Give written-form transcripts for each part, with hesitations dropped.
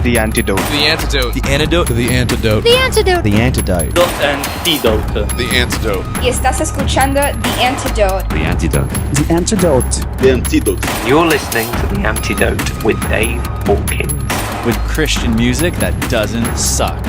The Antidote. The Antidote. The Antidote. The Antidote. The Antidote. The Antidote. The Antidote. The Antidote. Y estás escuchando The Antidote. The Antidote. The Antidote. The Antidote. You're listening to The Antidote with Dave Hawkins. With Christian music that doesn't suck.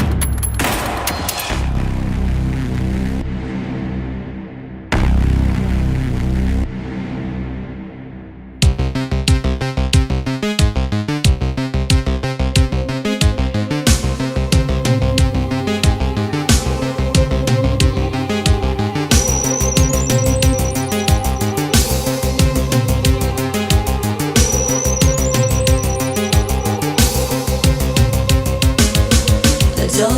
Don't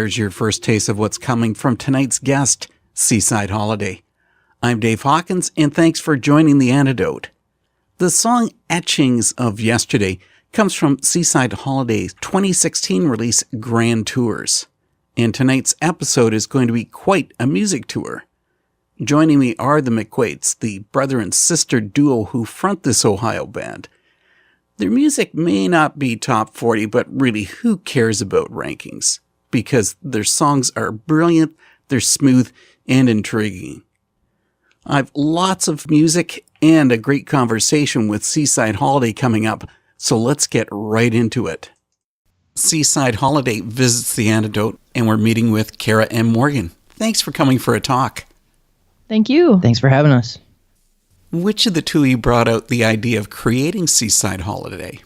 there's your first taste of what's coming from tonight's guest, Seaside Holiday. I'm Dave Hawkins, and thanks for joining The Antidote. The song Etchings of Yesterday comes from Seaside Holiday's 2016 release, Grand Tours. And tonight's episode is going to be quite a music tour. Joining me are the McQuates, the brother and sister duo who front this Ohio band. Their music may not be top 40, but really, who cares about rankings? Because their songs are brilliant, they're smooth, and intriguing. I've lots of music and a great conversation with Seaside Holiday coming up, so let's get right into it. Seaside Holiday visits The Antidote, and we're meeting with Cara Morgan. Thanks for coming for a talk. Thank you. Thanks for having us. Which of the two of you brought out the idea of creating Seaside Holiday?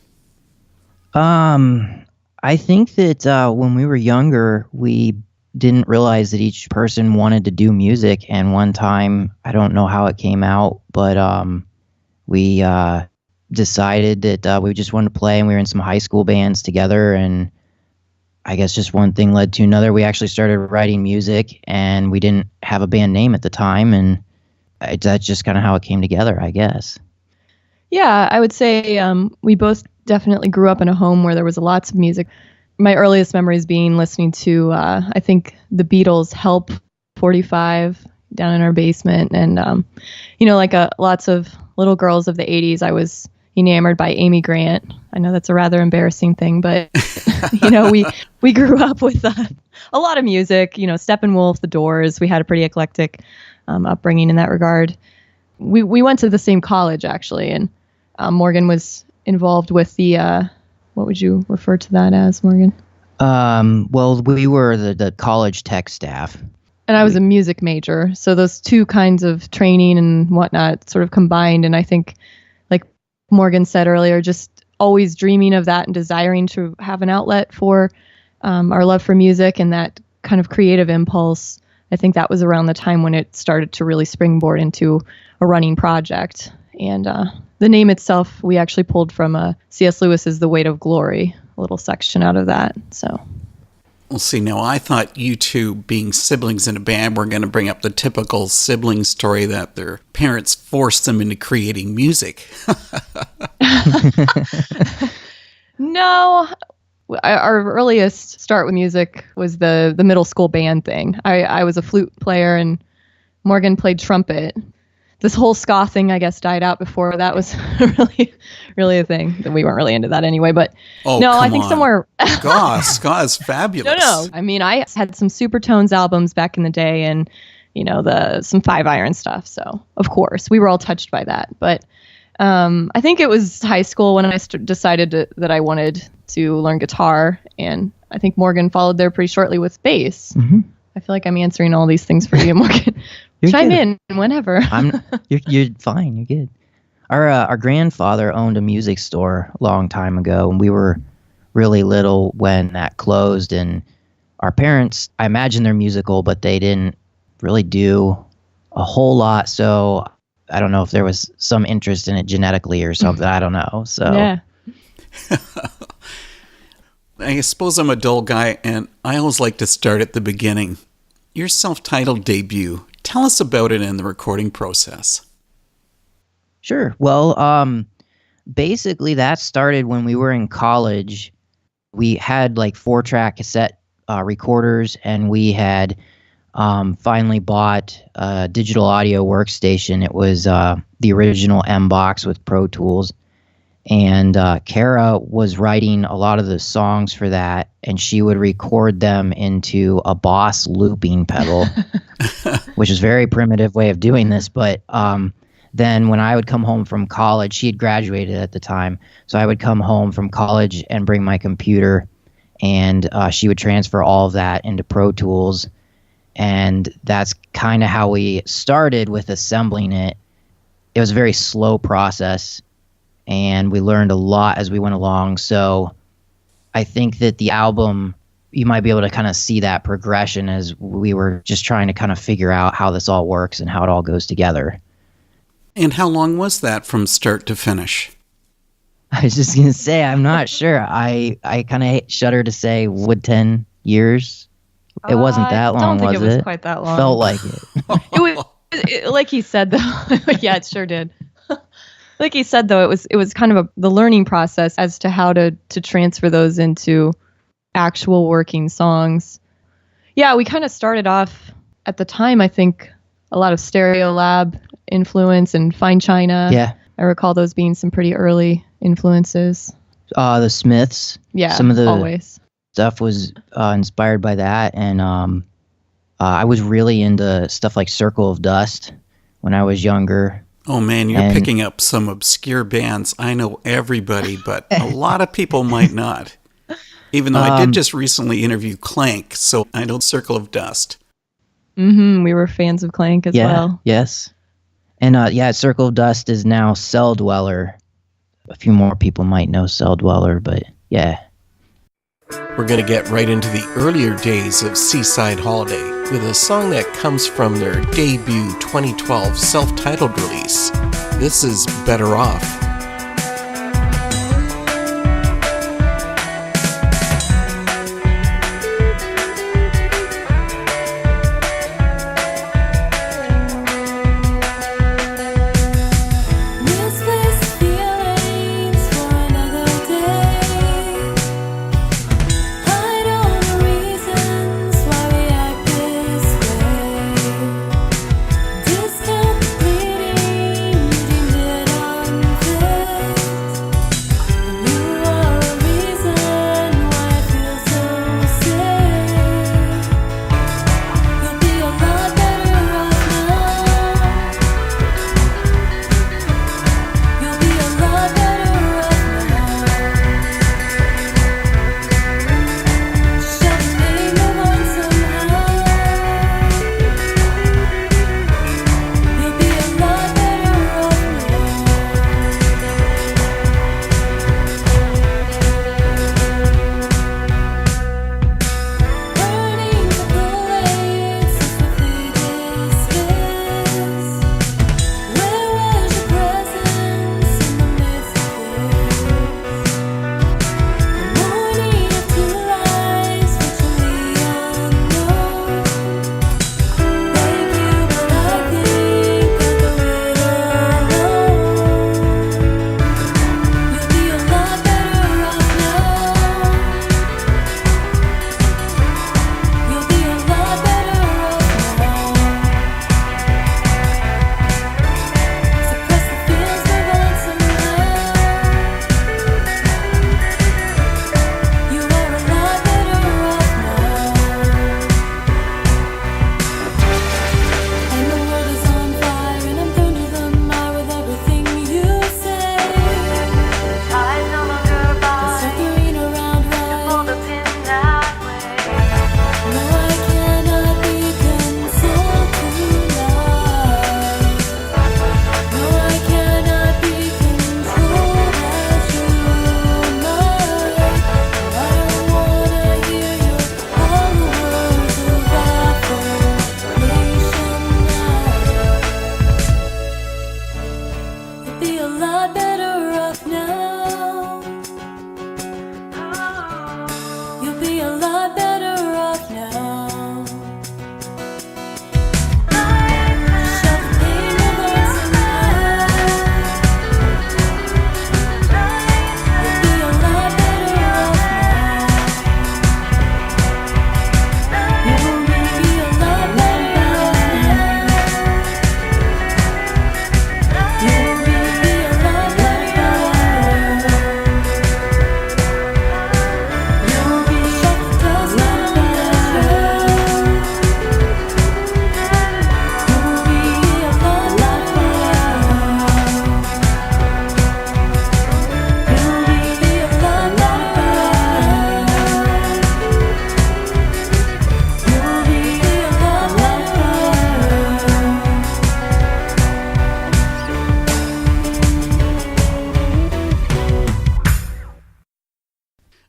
I think that when we were younger, we didn't realize that each person wanted to do music. And one time, I don't know how it came out, but we decided that we just wanted to play, and we were in some high school bands together. And I guess just one thing led to another. We actually started writing music, and we didn't have a band name at the time. And that's just kind of how it came together, I guess. Yeah, I would say we both definitely grew up in a home where there was lots of music. My earliest memories being listening to, I think, the Beatles' Help 45 down in our basement. And, like lots of little girls of the 80s, I was enamored by Amy Grant. I know that's a rather embarrassing thing, but, we grew up with a lot of music, Steppenwolf, The Doors. We had a pretty eclectic upbringing in that regard. We went to the same college, actually, and Morgan was involved with the, what would you refer to that as, Morgan? Well, we were the college tech staff. And I was a music major, so those two kinds of training and whatnot sort of combined, and I think, like Morgan said earlier, just always dreaming of that and desiring to have an outlet for our love for music and that kind of creative impulse. I think that was around the time when it started to really springboard into a running project. And the name itself, we actually pulled from C.S. Lewis's The Weight of Glory, a little section out of that. So, Well, see, now I thought you two, being siblings in a band, were going to bring up the typical sibling story that their parents forced them into creating music. No. Our earliest start with music was the middle school band thing. I was a flute player and Morgan played trumpet. This whole ska thing, I guess, died out before that was really a thing. We weren't really into that anyway, but I think somewhere... Ska is fabulous. No. I mean, I had some Supertones albums back in the day and, some Five Iron stuff. So, of course, we were all touched by that. But I think it was high school when I decided that I wanted to learn guitar, and I think Morgan followed there pretty shortly with bass. Mm-hmm. I feel like I'm answering all these things for you, Morgan. Chime in whenever. You're fine. You're good. Our grandfather owned a music store a long time ago, and we were really little when that closed. And our parents, I imagine they're musical, but they didn't really do a whole lot. So I don't know if there was some interest in it genetically or something. I don't know. So yeah. I suppose I'm a dull guy, and I always like to start at the beginning. Your self-titled debut, tell us about it and the recording process. Sure. Well, basically that started when we were in college. We had like 4-track cassette recorders, and we had finally bought a digital audio workstation. It was the original M-Box with Pro Tools. And Cara was writing a lot of the songs for that, and she would record them into a Boss looping pedal, which is a very primitive way of doing this. But then when I would come home from college, she had graduated at the time, so I would come home from college and bring my computer, and she would transfer all of that into Pro Tools. And that's kind of how we started with assembling it. It was a very slow process, and we learned a lot as we went along. So I think that the album, you might be able to kind of see that progression as we were just trying to kind of figure out how this all works and how it all goes together. And how long was that from start to finish? I was just going to say, I'm not sure. I kind of shudder to say, would 10 years It wasn't that long, I don't think was it was it? quite that long. Felt like it. It was like he said though. Yeah, it sure did. Like he said though, it was kind of the learning process as to how to transfer those into actual working songs. Yeah, we kind of started off at the time, I think, a lot of Stereolab influence and Fine China. Yeah. I recall those being some pretty early influences. The Smiths. Yeah, Some of the always. stuff was inspired by that, and I was really into stuff like Circle of Dust when I was younger. Oh man, you're picking up some obscure bands. I know everybody, but a lot of people might not. Even though I did just recently interview Clank, so I know Circle of Dust. We were fans of Clank as well. Yes. And Circle of Dust is now Cell Dweller. A few more people might know Cell Dweller, but yeah. We're going to get right into the earlier days of Seaside Holiday with a song that comes from their debut 2012 self-titled release. This is Better Off.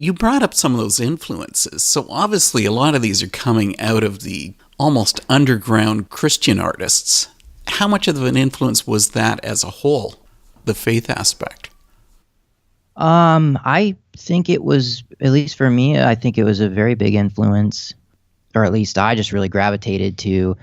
You brought up some of those influences, so obviously a lot of these are coming out of the almost underground Christian artists. How much of an influence was that as a whole, the faith aspect? I think it was, at least for me, I think it was a very big influence. or at least I just really gravitated to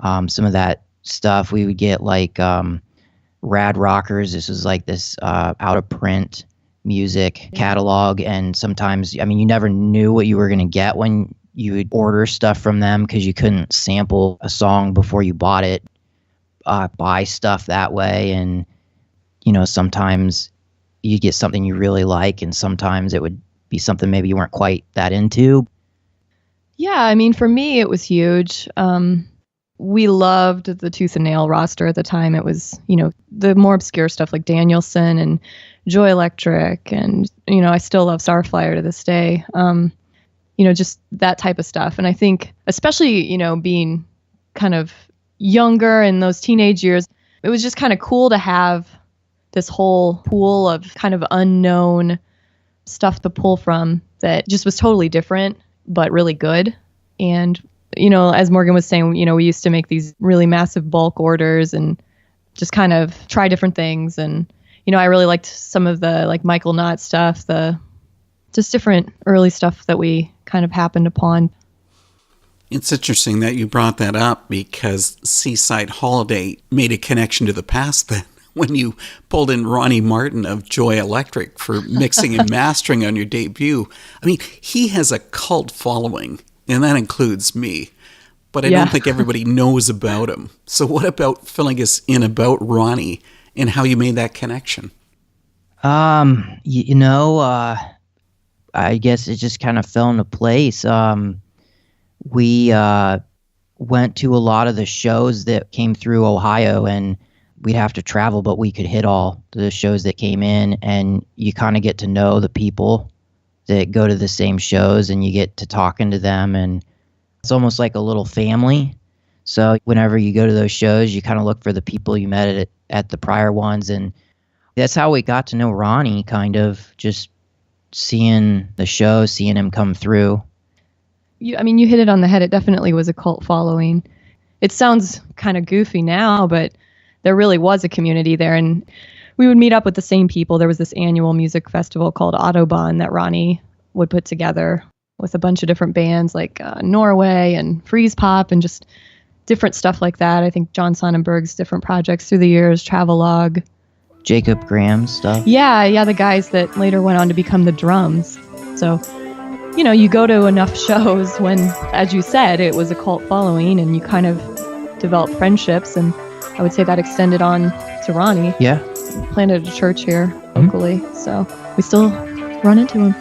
some of that stuff. We would get like Rad Rockers. This was like this out of print music catalog, and sometimes, I mean, you never knew what you were going to get when you would order stuff from them because you couldn't sample a song before you bought it. Buy stuff that way, and sometimes you get something you really like, and sometimes it would be something maybe you weren't quite that into. Yeah, I mean, for me, it was huge. We loved the Tooth and Nail roster at the time. It was, the more obscure stuff like Danielson and Joy Electric, and, I still love Starflyer to this day. Just that type of stuff. And I think, especially, being kind of younger in those teenage years, it was just kind of cool to have this whole pool of kind of unknown stuff to pull from that just was totally different, but really good. And, as Morgan was saying, we used to make these really massive bulk orders and just kind of try different things. And, I really liked some of the like Michael Knott stuff, the just different early stuff that we kind of happened upon. It's interesting that you brought that up because Seaside Holiday made a connection to the past then when you pulled in Ronnie Martin of Joy Electric for mixing and mastering on your debut. I mean, he has a cult following, and that includes me, but I don't think everybody knows about him. So what about filling us in about Ronnie and how you made that connection? I guess it just kind of fell into place. We went to a lot of the shows that came through Ohio, and we'd have to travel, but we could hit all the shows that came in, and you kind of get to know the people that go to the same shows, and you get to talking to them, and it's almost like a little family. So whenever you go to those shows, you kind of look for the people you met at the prior ones, and that's how we got to know Ronnie, kind of just seeing the show, seeing him come through. You hit it on the head. It definitely was a cult following. It sounds kind of goofy now, but there really was a community there, and we would meet up with the same people. There was this annual music festival called Autobahn that Ronnie would put together with a bunch of different bands like Norway and Freeze Pop and just different stuff like that. I think John Sonnenberg's different projects through the years, Travelogue. Jacob Graham stuff. Yeah, the guys that later went on to become the Drums. So, you go to enough shows when, as you said, it was a cult following, and you kind of develop friendships, and I would say that extended on to Ronnie. Yeah. Planted a church here locally, so we still run into him.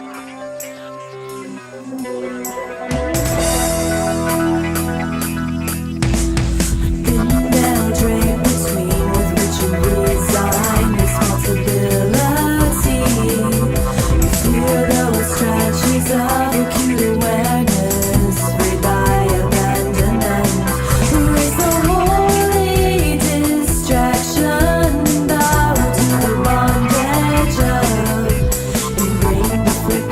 Bring the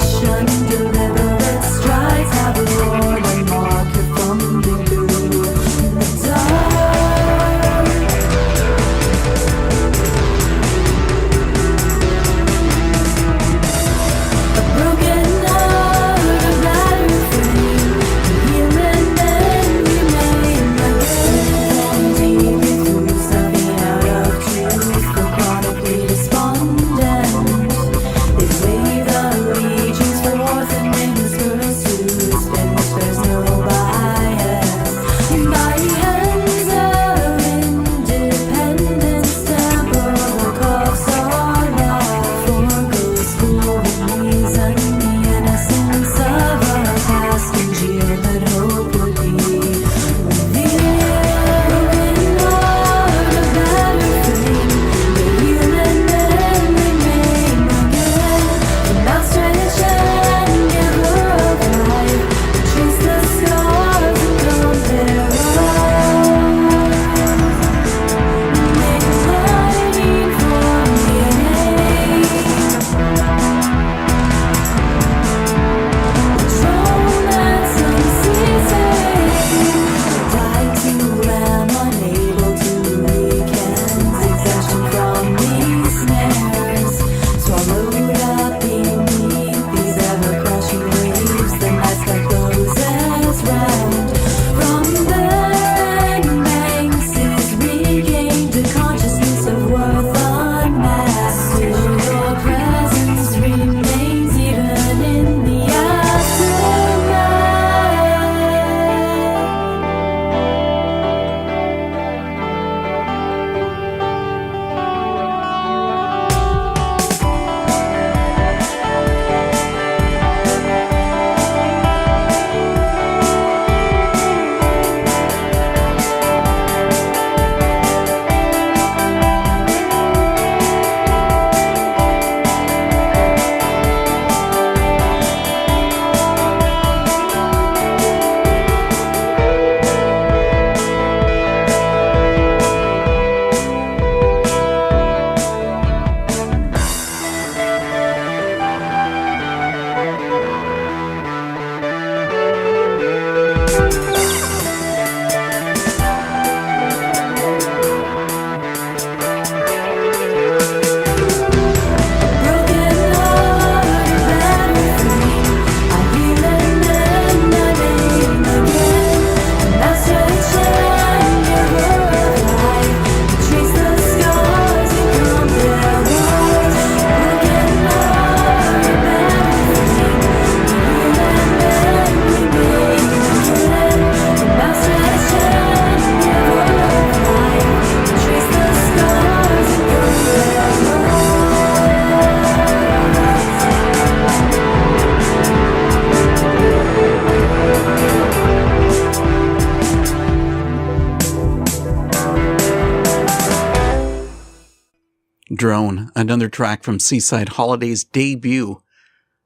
Drone, another track from Seaside Holiday's debut.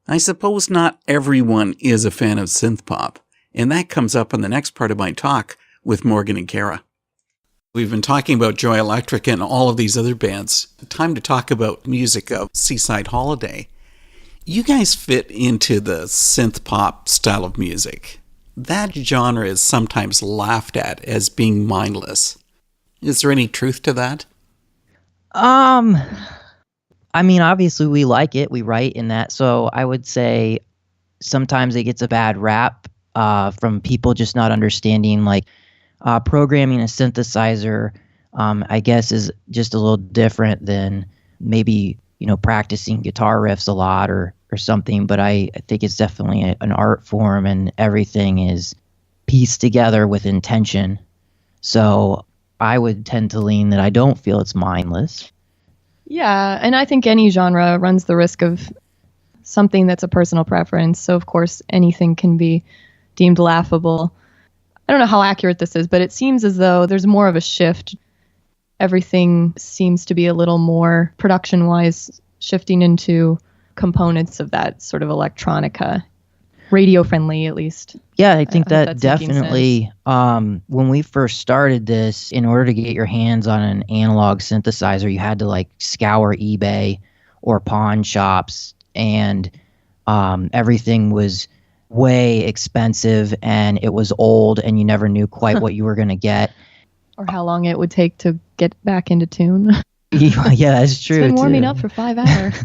I suppose not everyone is a fan of synth-pop, and that comes up in the next part of my talk with Morgan and Cara. We've been talking about Joy Electric and all of these other bands. Time to talk about music of Seaside Holiday. You guys fit into the synth-pop style of music. That genre is sometimes laughed at as being mindless. Is there any truth to that? I mean, obviously we like it. We write in that. So I would say sometimes it gets a bad rap from people just not understanding, like, programming a synthesizer, I guess, is just a little different than maybe, practicing guitar riffs a lot or something. But I think it's definitely an art form, and everything is pieced together with intention. So I would tend to lean that I don't feel it's mindless. Yeah, and I think any genre runs the risk of something that's a personal preference. So, of course, anything can be deemed laughable. I don't know how accurate this is, but it seems as though there's more of a shift. Everything seems to be a little more production-wise shifting into components of that sort of electronica, radio-friendly at least. Yeah, I think that that's making definitely, when we first started this, in order to get your hands on an analog synthesizer, you had to scour eBay or pawn shops, and everything was way expensive, and it was old, and you never knew quite what you were going to get. Or how long it would take to get back into tune. Yeah, that's true. It's been warming too. up for 5 hours.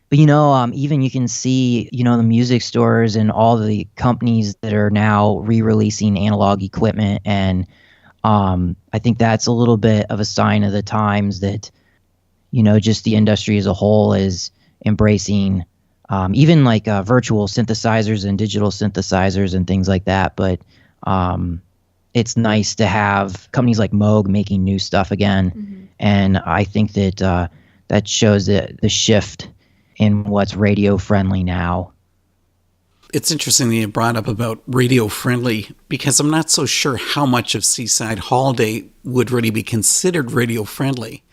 But even you can see, the music stores and all the companies that are now re-releasing analog equipment, and I think that's a little bit of a sign of the times that, just the industry as a whole is embracing even virtual synthesizers and digital synthesizers and things like that. But it's nice to have companies like Moog making new stuff again. Mm-hmm. And I think that that shows the shift in what's radio friendly now. It's interesting that you brought up about radio friendly, because I'm not so sure how much of Seaside Holiday would really be considered radio friendly.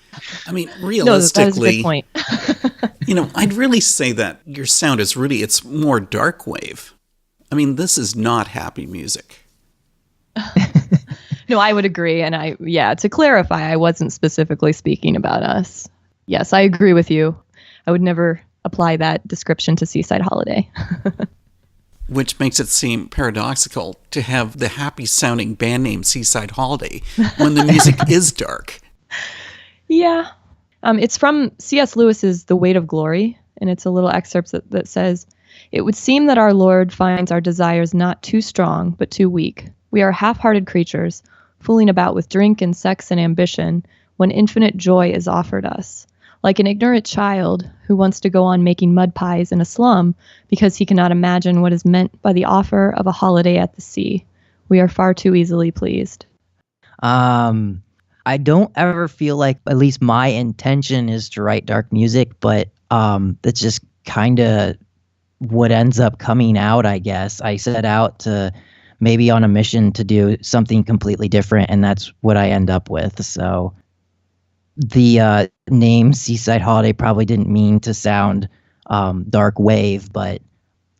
I mean, realistically, no, that is a good point. I'd really say that your sound is it's more dark wave. I mean, this is not happy music. No, I would agree. And to clarify, I wasn't specifically speaking about us. Yes, I agree with you. I would never apply that description to Seaside Holiday. Which makes it seem paradoxical to have the happy sounding band name Seaside Holiday when the music is dark. Yeah. It's from C.S. Lewis's The Weight of Glory, and it's a little excerpt that says, "It would seem that our Lord finds our desires not too strong, but too weak. We are half-hearted creatures, fooling about with drink and sex and ambition, when infinite joy is offered us. Like an ignorant child who wants to go on making mud pies in a slum because he cannot imagine what is meant by the offer of a holiday at the sea. We are far too easily pleased." I don't ever feel like, at least my intention is to write dark music, but that's just kind of what ends up coming out, I guess. I set out to maybe on a mission to do something completely different, and that's what I end up with. So the name Seaside Holiday probably didn't mean to sound dark wave, but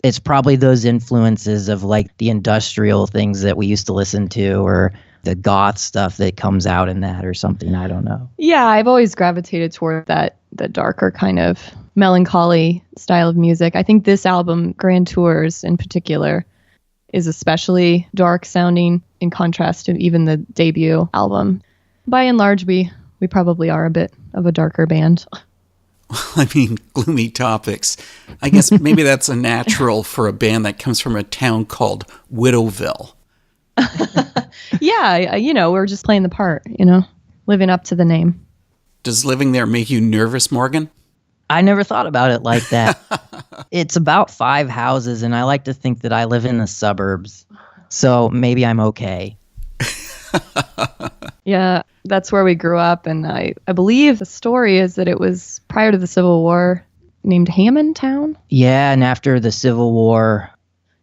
it's probably those influences of the industrial things that we used to listen to, or the goth stuff that comes out in that or something. I don't know. Yeah, I've always gravitated toward the darker kind of melancholy style of music. I think this album, Grand Tours in particular, is especially dark sounding in contrast to even the debut album. By and large, we probably are a bit of a darker band. I mean, gloomy topics. I guess maybe that's a natural for a band that comes from a town called Widowville. Yeah, we're just playing the part, living up to the name. Does living there make you nervous, Morgan? I never thought about it like that. It's about 5 houses, and I like to think that I live in the suburbs. So maybe I'm okay. Yeah, that's where we grew up, and I believe the story is that it was prior to the Civil War, named Hammond Town. Yeah, and after the Civil War,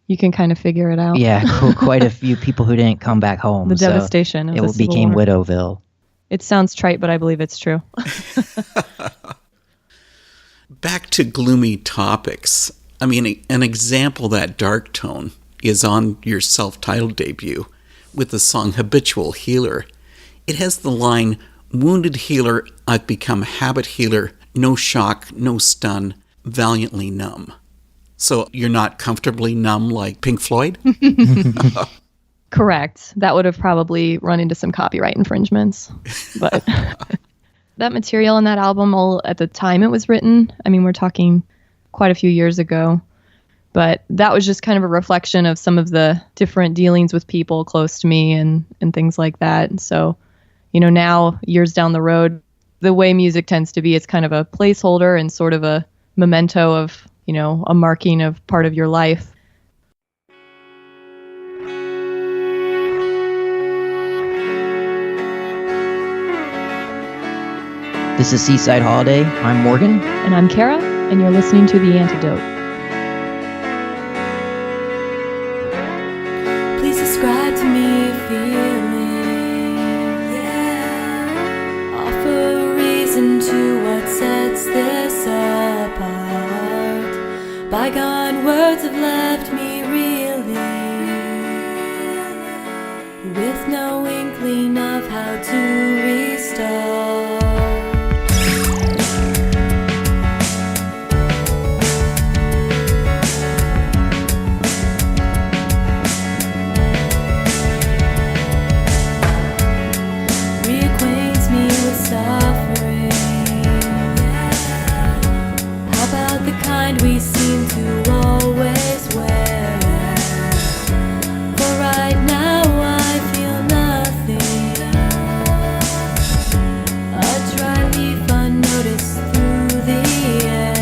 you can kind of figure it out. Yeah, quite a few people who didn't come back home. The devastation of the Civil became War. Widowville. It sounds trite, but I believe it's true. Back to gloomy topics. I mean, an example of that dark tone is on your self-titled debut with the song Habitual Healer. It has the line, "Wounded healer, I've become habit healer, no shock, no stun, valiantly numb." So you're not comfortably numb like Pink Floyd? Correct. That would have probably run into some copyright infringements. But that material in that album, at the time it was written, I mean, we're talking quite a few years ago, but that was just kind of a reflection of some of the different dealings with people close to me and things like that. And so, now, years down the road, the way music tends to be, it's kind of a placeholder and sort of a memento of, a marking of part of your life. This is Seaside Holiday. I'm Morgan. And I'm Cara, and you're listening to The Antidote. Please describe to me a feeling, yeah. Offer a reason to what sets this apart. Bygone words have left me reeling, with no inkling of how to restart. Suffering, yeah. How about the kind we seem to always wear? For right now I feel nothing, a dry leaf unnoticed through the air.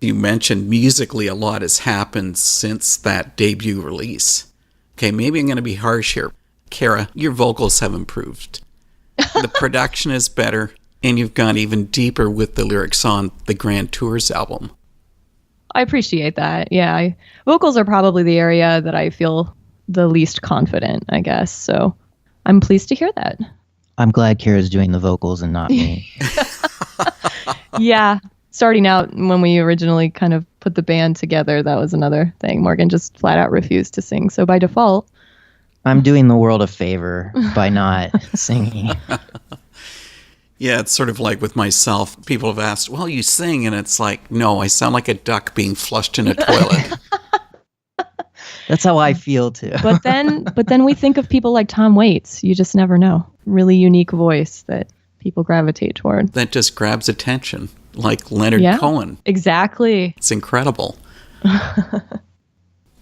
You mentioned musically a lot has happened since that debut release. Okay, maybe I'm going to be harsh here. Cara, your vocals have improved. The production is better, and you've gone even deeper with the lyrics on the Grand Tours album. I appreciate that. Yeah, vocals are probably the area that I feel the least confident, I guess. So I'm pleased to hear that. I'm glad Kara's doing the vocals and not me. Yeah. Starting out when we originally kind of put the band together, that was another thing. Morgan just flat out refused to sing. So by default, I'm doing the world a favor by not singing. Yeah, it's sort of like with myself. People have asked, well, you sing, and it's like, no, I sound like a duck being flushed in a toilet. That's how I feel too. but then we think of people like Tom Waits. You just never know. Really unique voice that people gravitate toward. That just grabs attention, like Leonard Cohen. Exactly. It's incredible.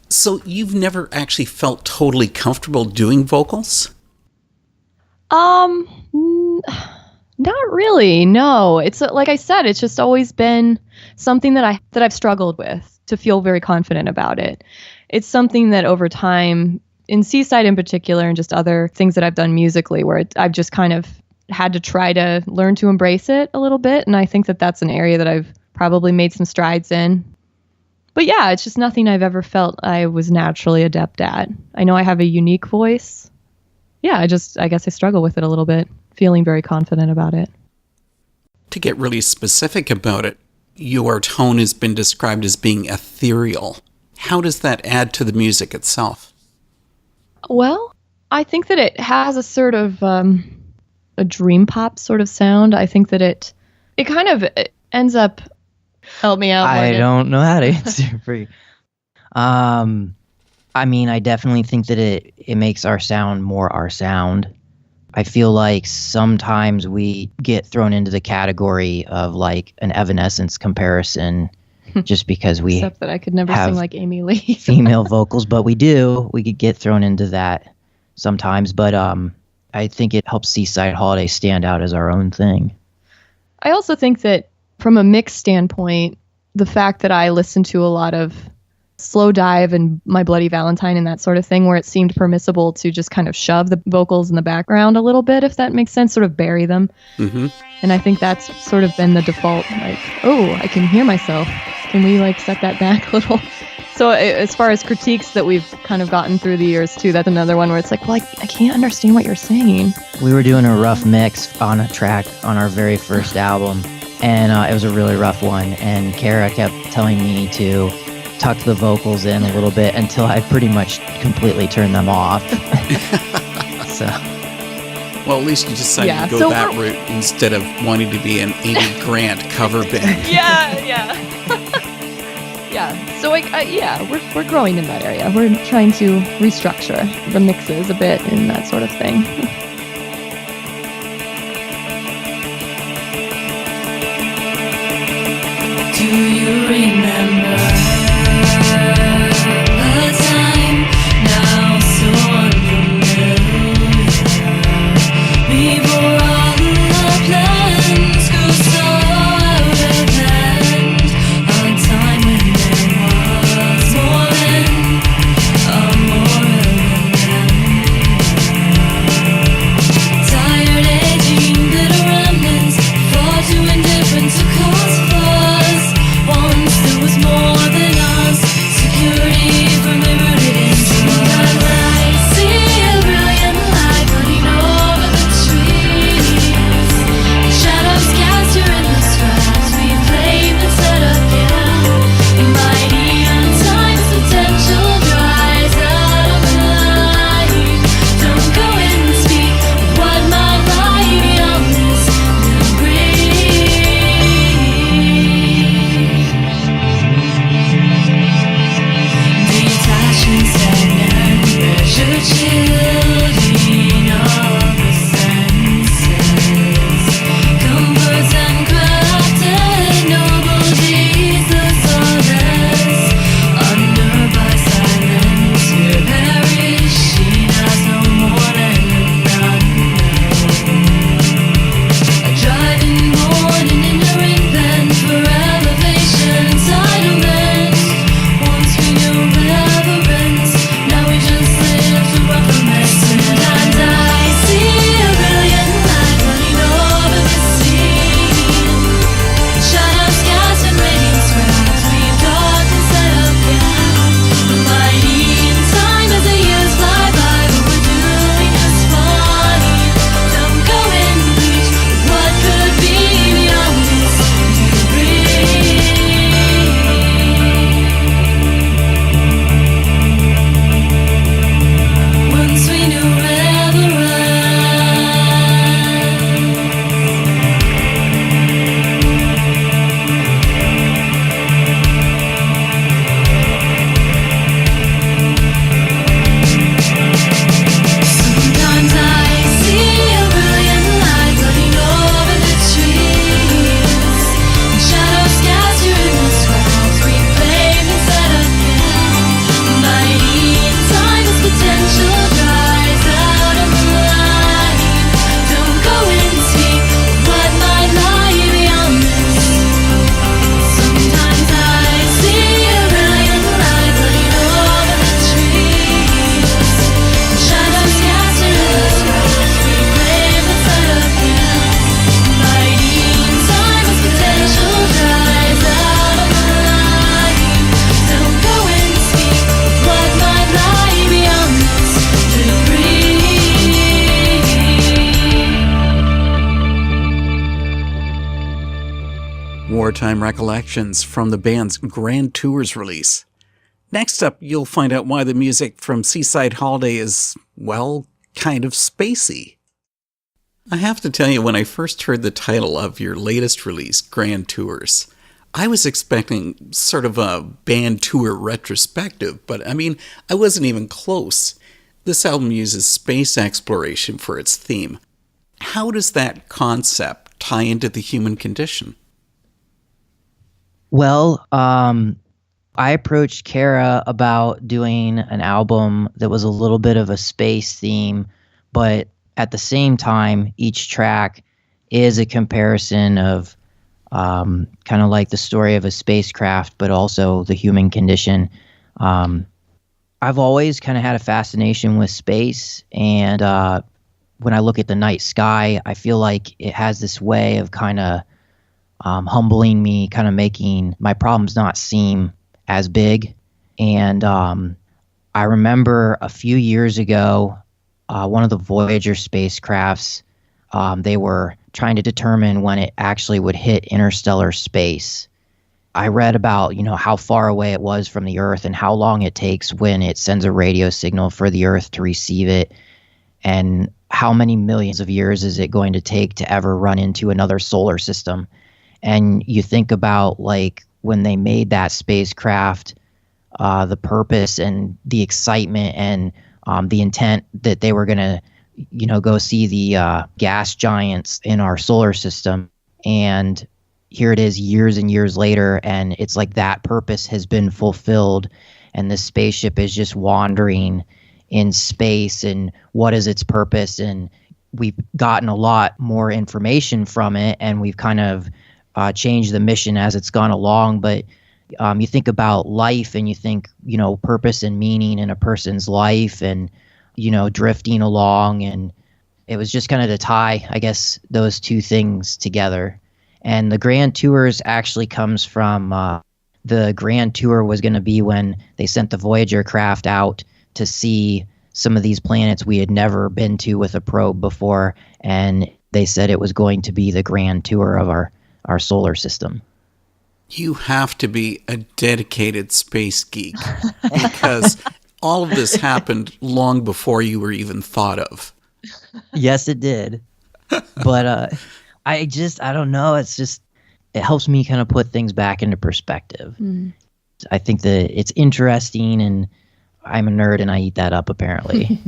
So you've never actually felt totally comfortable doing vocals? Not really. No. It's like I said, it's just always been something that I've struggled with to feel very confident about it. It's something that over time, in Seaside in particular, and just other things that I've done musically, where I've just kind of had to try to learn to embrace it a little bit. And I think that that's an area that I've probably made some strides in. But yeah, it's just nothing I've ever felt I was naturally adept at. I know I have a unique voice. Yeah, I guess I struggle with it a little bit, feeling very confident about it. To get really specific about it, your tone has been described as being ethereal. How does that add to the music itself? Well, I think that it has a sort of a dream pop sort of sound. I think that it kind of ends up. Help me out, Morgan. I don't know how to answer for you. I mean, I definitely think that it makes our sound more our sound. I feel like sometimes we get thrown into the category of like an Evanescence comparison just because we Except that I could never sing like Amy Lee. female vocals, but we do. We could get thrown into that sometimes, but I think it helps Seaside Holiday stand out as our own thing. I also think that from a mix standpoint, the fact that I listen to a lot of Slow Dive and My Bloody Valentine and that sort of thing, where it seemed permissible to just kind of shove the vocals in the background a little bit, if that makes sense, sort of bury them. Mm-hmm. And I think that's sort of been the default, like, oh, I can hear myself. Can we like set that back a little? So as far as critiques that we've kind of gotten through the years too, that's another one where it's like, well, I can't understand what you're saying. We were doing a rough mix on a track on our very first album, and it was a really rough one, and Cara kept telling me to tuck the vocals in a little bit until I pretty much completely turned them off. So, well, at least you decided to go that route instead of wanting to be an Amy Grant cover band. Yeah. So we're growing in that area. We're trying to restructure the mixes a bit and that sort of thing. Do you remember a time now so unfamiliar? Before all the plans go so out of hand, a time when there was more than a moral land. Tired, aging, bitter remnants, far too indifferent to cause fuss. One Summertime Recollections from the band's Grand Tours release. Next up, you'll find out why the music from Seaside Holiday is, well, kind of spacey. I have to tell you, when I first heard the title of your latest release, Grand Tours, I was expecting sort of a band tour retrospective, but I wasn't even close. This album uses space exploration for its theme. How does that concept tie into the human condition? Well, I approached Cara about doing an album that was a little bit of a space theme, but at the same time, each track is a comparison of kind of like the story of a spacecraft, but also the human condition. I've always kind of had a fascination with space, and when I look at the night sky, I feel like it has this way of kind of humbling me, kind of making my problems not seem as big. And I remember a few years ago, one of the Voyager spacecrafts, they were trying to determine when it actually would hit interstellar space. I read about, how far away it was from the Earth and how long it takes when it sends a radio signal for the Earth to receive it, and how many millions of years is it going to take to ever run into another solar system. And you think about, like, when they made that spacecraft, the purpose and the excitement and the intent that they were going to, go see the gas giants in our solar system. And here it is years and years later, and it's like that purpose has been fulfilled, and this spaceship is just wandering in space, and what is its purpose? And we've gotten a lot more information from it, and we've kind of changed the mission as it's gone along. But you think about life, and you think, purpose and meaning in a person's life, and, drifting along. And it was just kind of to tie, I guess, those two things together. And the Grand Tours actually comes from the Grand Tour was going to be when they sent the Voyager craft out to see some of these planets we had never been to with a probe before. And they said it was going to be the Grand Tour of our solar system. You have to be a dedicated space geek, because all of this happened long before you were even thought of. Yes, it did. But I don't know. It's just, it helps me kind of put things back into perspective. Mm. I think that it's interesting, and I'm a nerd and I eat that up, apparently.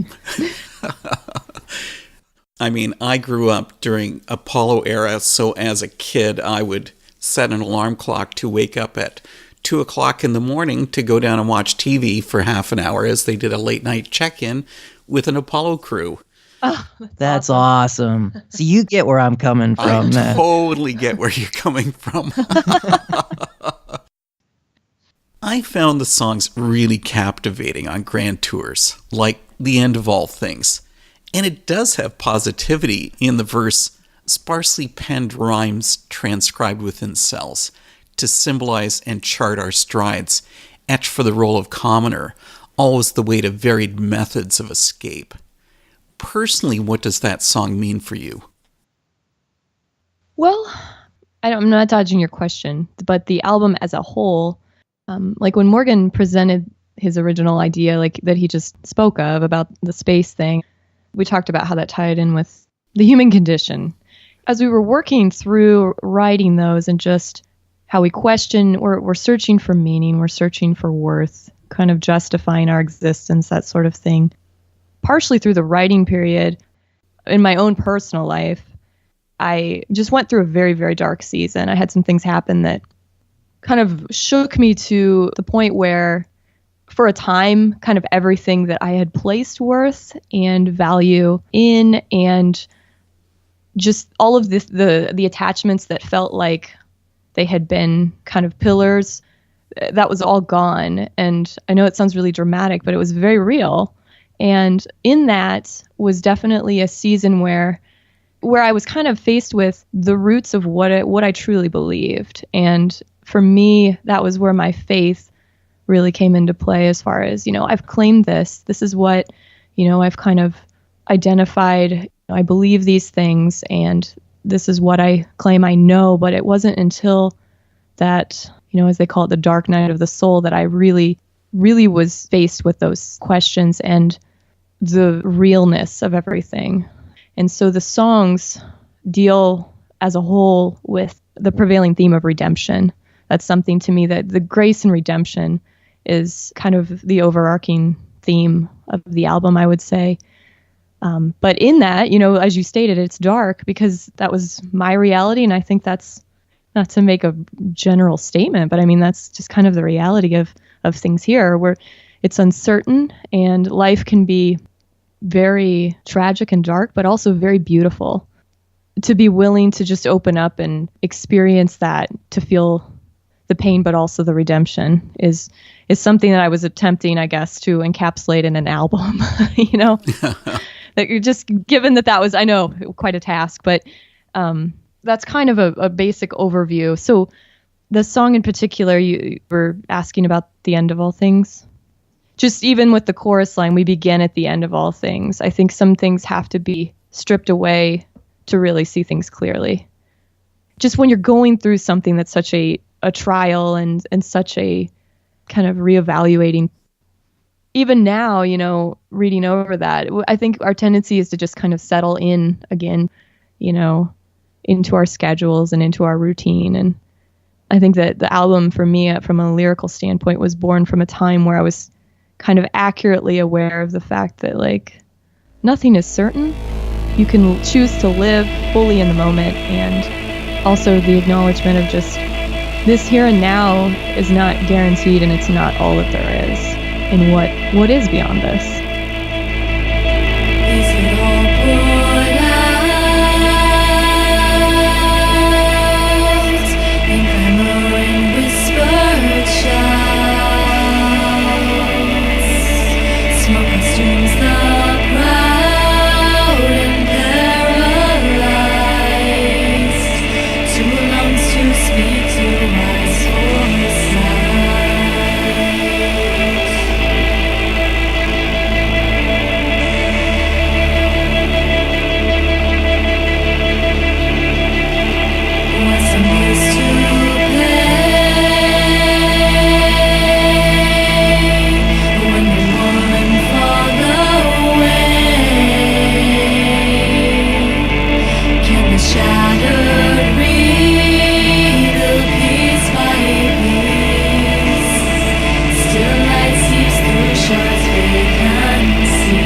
I grew up during Apollo era, so as a kid, I would set an alarm clock to wake up at 2 o'clock in the morning to go down and watch TV for half an hour as they did a late night check-in with an Apollo crew. Oh, that's awesome. So you get where I'm coming from. I totally get where you're coming from. I found the songs really captivating on Grand Tours, like The End of All Things. And it does have positivity in the verse, sparsely penned rhymes transcribed within cells to symbolize and chart our strides, etched for the role of commoner, always the way to varied methods of escape. Personally, what does that song mean for you? Well, I'm not dodging your question, but the album as a whole, like when Morgan presented his original idea, like that he just spoke of about the space thing, we talked about how that tied in with the human condition. As we were working through writing those, and just how we question, we're searching for meaning, we're searching for worth, kind of justifying our existence, that sort of thing. Partially through the writing period, in my own personal life, I just went through a very, very dark season. I had some things happen that kind of shook me to the point where, for a time, kind of everything that I had placed worth and value in, and just all of this, the attachments that felt like they had been kind of pillars, that was all gone. And I know it sounds really dramatic, but it was very real. And in that was definitely a season where I was kind of faced with the roots of what I truly believed. And for me, that was where my faith really came into play, as far as, I've claimed this. This is what, I've kind of identified. I believe these things, and this is what I claim I know. But it wasn't until that, as they call it, the dark night of the soul, that I really, really was faced with those questions and the realness of everything. And so the songs deal as a whole with the prevailing theme of redemption. That's something to me that the grace and redemption is kind of the overarching theme of the album, I would say. But in that, as you stated, it's dark because that was my reality. And I think that's not to make a general statement, but I mean, that's just kind of the reality of things here, where it's uncertain and life can be very tragic and dark, but also very beautiful. To be willing to just open up and experience that, to feel the pain, but also the redemption is something that I was attempting, I guess, to encapsulate in an album, that you're just given that was, I know, quite a task, but that's kind of a basic overview. So the song in particular, you were asking about the end of all things. Just even with the chorus line, we begin at the end of all things. I think some things have to be stripped away to really see things clearly. Just when you're going through something that's such a trial and such a kind of reevaluating, even now, reading over that, I think our tendency is to just kind of settle in again, into our schedules and into our routine. And I think that the album for me, from a lyrical standpoint, was born from a time where I was kind of accurately aware of the fact that, like, nothing is certain. You can choose to live fully in the moment, and also the acknowledgement of just this here and now is not guaranteed, and it's not all that there is, and what is beyond this. Is it all poured out in clamoring whispered shouts? Smoke consumes the proud and paralyzed. Too long to speak, too wise for sight. What's the news to play when the woman fall away? Can the shattered rebuild piece by piece? Still light seeps through shards vacancy.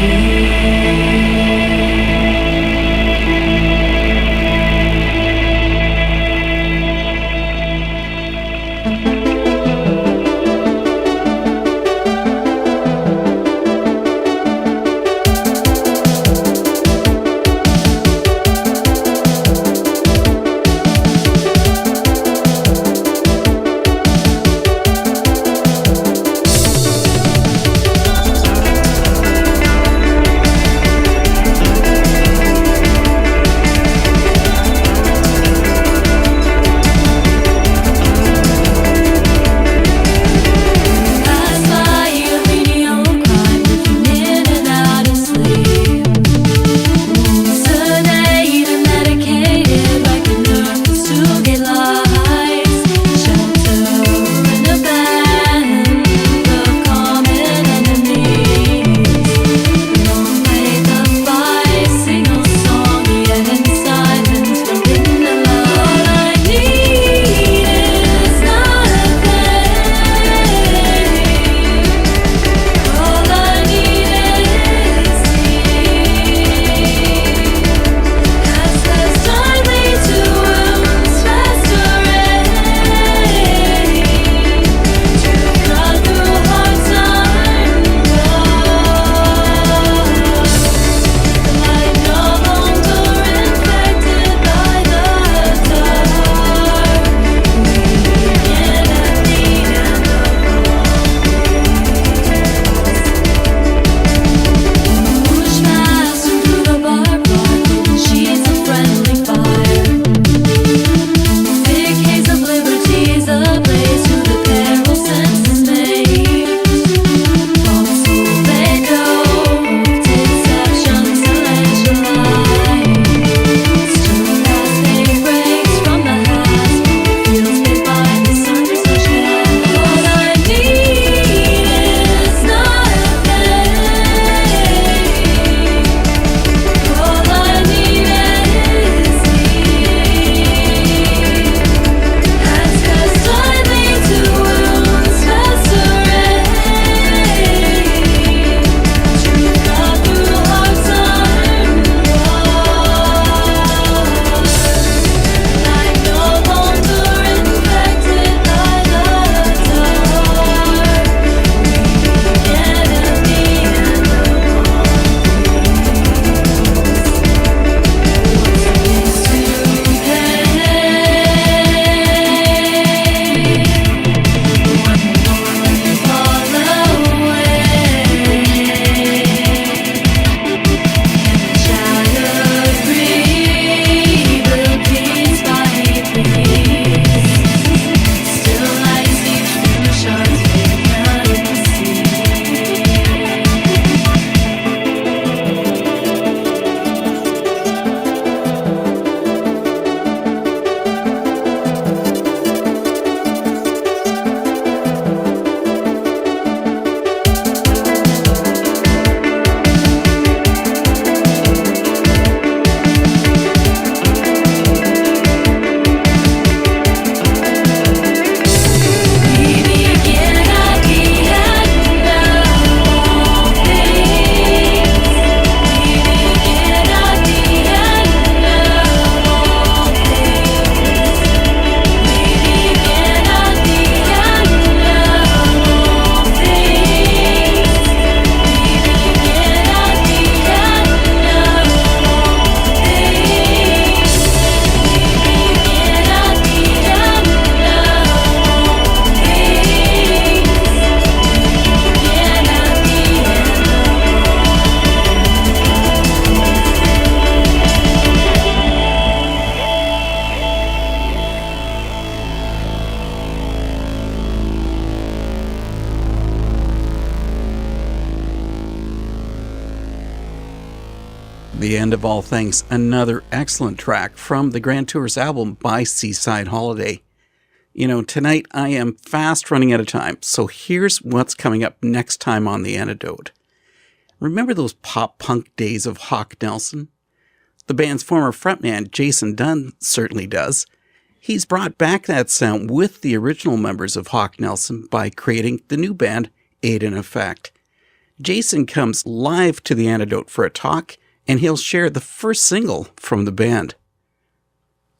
The End of All Things, another excellent track from the Grand Tours album by Seaside Holiday. You know, tonight I am fast running out of time, so here's what's coming up next time on The Antidote. Remember those pop-punk days of Hawk Nelson? The band's former frontman, Jason Dunn, certainly does. He's brought back that sound with the original members of Hawk Nelson by creating the new band, Aid in Effect. Jason comes live to The Antidote for a talk, and he'll share the first single from the band.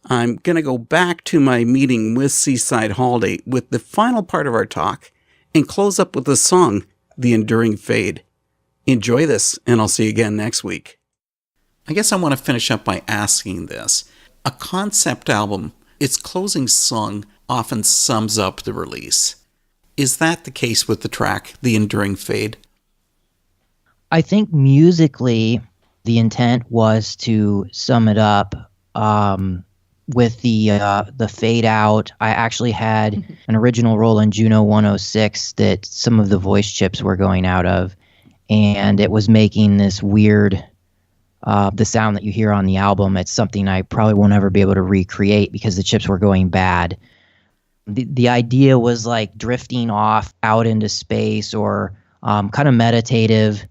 I'm going to go back to my meeting with Seaside Holiday with the final part of our talk and close up with the song, The Enduring Fade. Enjoy this, and I'll see you again next week. I guess I want to finish up by asking this. A concept album, its closing song often sums up the release. Is that the case with the track, The Enduring Fade? I think musically, the intent was to sum it up with the fade out. I actually had an original Roland Juno 106 that some of the voice chips were going out of, and it was making this weird, the sound that you hear on the album. It's something I probably won't ever be able to recreate because the chips were going bad. The idea was like drifting off out into space or kind of meditative.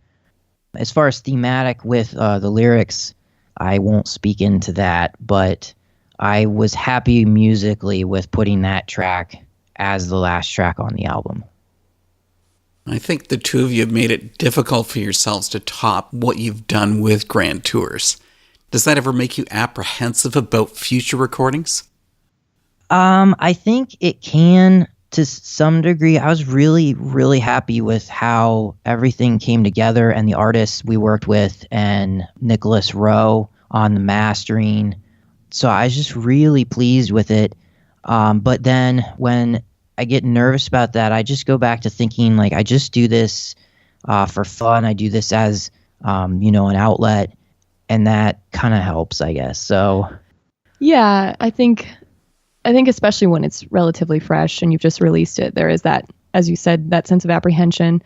As far as thematic with the lyrics, I won't speak into that, but I was happy musically with putting that track as the last track on the album. I think the two of you have made it difficult for yourselves to top what you've done with Grand Tours. Does that ever make you apprehensive about future recordings? I think it can to some degree. I was really, really happy with how everything came together and the artists we worked with and Nicholas Rowe on the mastering. So I was just really pleased with it. But then when I get nervous about that, I just go back to thinking like I just do this for fun. I do this as, an outlet, and that kind of helps, I guess. So, yeah, I think especially when it's relatively fresh and you've just released it, there is that, as you said, that sense of apprehension.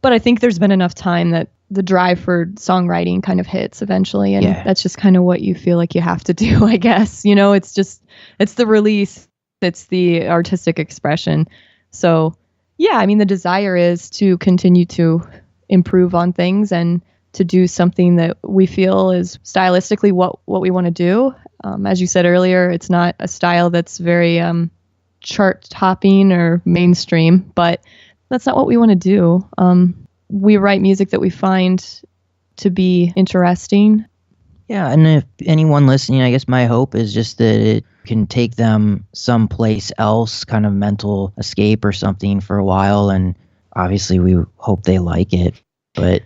But I think there's been enough time that the drive for songwriting kind of hits eventually. And that's just kind of what you feel like you have to do, I guess. It's the release. It's the artistic expression. So, yeah, I mean, the desire is to continue to improve on things and to do something that we feel is stylistically what we want to do. As you said earlier, it's not a style that's very chart topping or mainstream, but that's not what we want to do. We write music that we find to be interesting. Yeah, and if anyone listening, I guess my hope is just that it can take them someplace else, kind of mental escape or something for a while. And obviously we hope they like it, but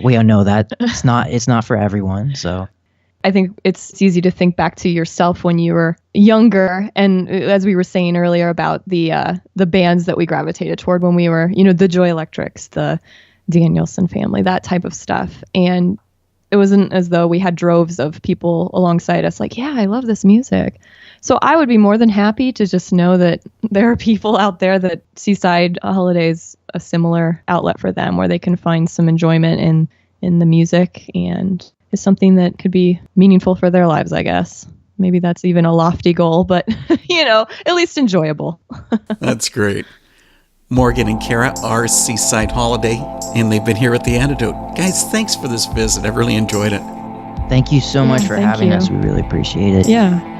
we all know that it's not for everyone. So I think it's easy to think back to yourself when you were younger. And as we were saying earlier about the bands that we gravitated toward when we were, the Joy Electrics, the Danielson family, that type of stuff. And it wasn't as though we had droves of people alongside us like, yeah, I love this music. So I would be more than happy to just know that there are people out there that Seaside Holiday is a similar outlet for them where they can find some enjoyment in the music and is something that could be meaningful for their lives, I guess. Maybe that's even a lofty goal, but, at least enjoyable. That's great. Morgan and Cara are Seaside Holiday, and they've been here at The Antidote. Guys, thanks for this visit. I've really enjoyed it. Thank you so much for having us. We really appreciate it. Yeah.